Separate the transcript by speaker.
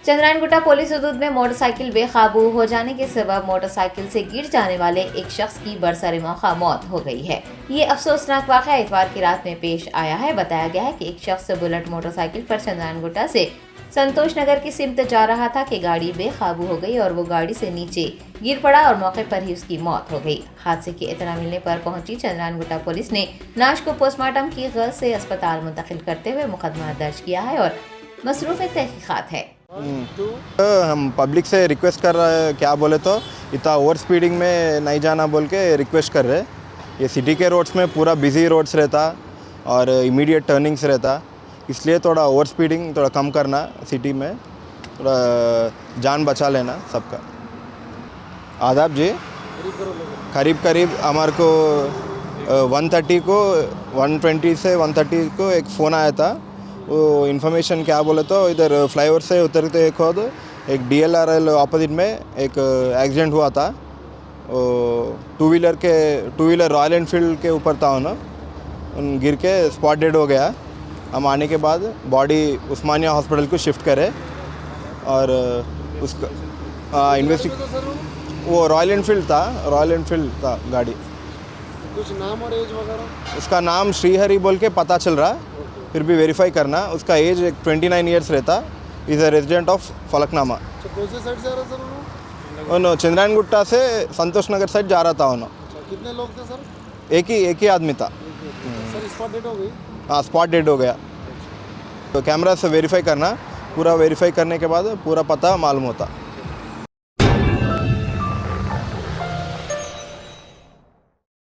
Speaker 1: Chandrayangutta police हदूद में motorcycle बेकाबू हो जाने के सबब मोटरसाइकिल से गिर जाने वाले एक शख्स की बरसर मौका मौत हो गई है। ये अफसोसनाक वाक़या इतवार की रात में पेश आया है। बताया गया है कि एक शख्स बुलेट मोटरसाइकिल पर चंद्रायनगुट्टा से संतोष नगर की सिमत जा रहा था कि गाड़ी बेकाबू हो गई और वो गाड़ी से नीचे गिर पड़ा और मौके पर ही उसकी मौत हो गई। हादसे की इत्तला मिलने पर पहुंची चंद्रायनगुट्टा पुलिस ने लाश को पोस्टमार्टम की गर्ज से अस्पताल मुंतकिल करते हुए मुकदमा दर्ज किया है और मसरूफ़ तहकीकात है।
Speaker 2: हम पब्लिक से रिक्वेस्ट कर रहे हैं, क्या बोले तो इतना ओवर स्पीडिंग में नहीं जाना बोल के रिक्वेस्ट कर रहे। ये सिटी के रोड्स में पूरा बिजी रोड्स रहता और इमीडिएट टर्निंग्स रहता, इसलिए थोड़ा ओवर स्पीडिंग थोड़ा कम करना, सिटी में थोड़ा जान बचा लेना सबका। आदाब जी, करीब हमारे को 130 को 120 से 130 को एक फ़ोन आया था। वो इन्फॉर्मेशन क्या बोले तो इधर फ्लाईओवर से उतरते खुद एक DLRL ऑपोजिट में एक एक्सीडेंट हुआ था। टू व्हीलर रॉयल एनफील्ड के ऊपर था ना, गिर के स्पॉट डेड हो गया। हम आने के बाद बॉडी उस्मानिया हॉस्पिटल को शिफ्ट करे और उसका वो रॉयल एनफील्ड था गाड़ी।
Speaker 3: कुछ नाम और एज वगैरह?
Speaker 2: उसका नाम श्रीहरि बोल के पता चल रहा, फिर भी वेरीफाई करना। उसका एज 29 ईयर्स रहता, is a resident of Falaknuma.
Speaker 3: कौन से साइड से आ रहा सर उन्होंने?
Speaker 2: चंद्रायनगुट्टा से संतोष नगर साइड जा रहा था उन्होंने।
Speaker 3: कितने लोग थे सर?
Speaker 2: एक ही आदमी था।
Speaker 3: सर स्पॉट डेड हो गई?
Speaker 2: हाँ, स्पॉट डेड हो गया। तो कैमरा से वेरीफाई करना, पूरा वेरीफाई करने के बाद पूरा पता मालूम होता।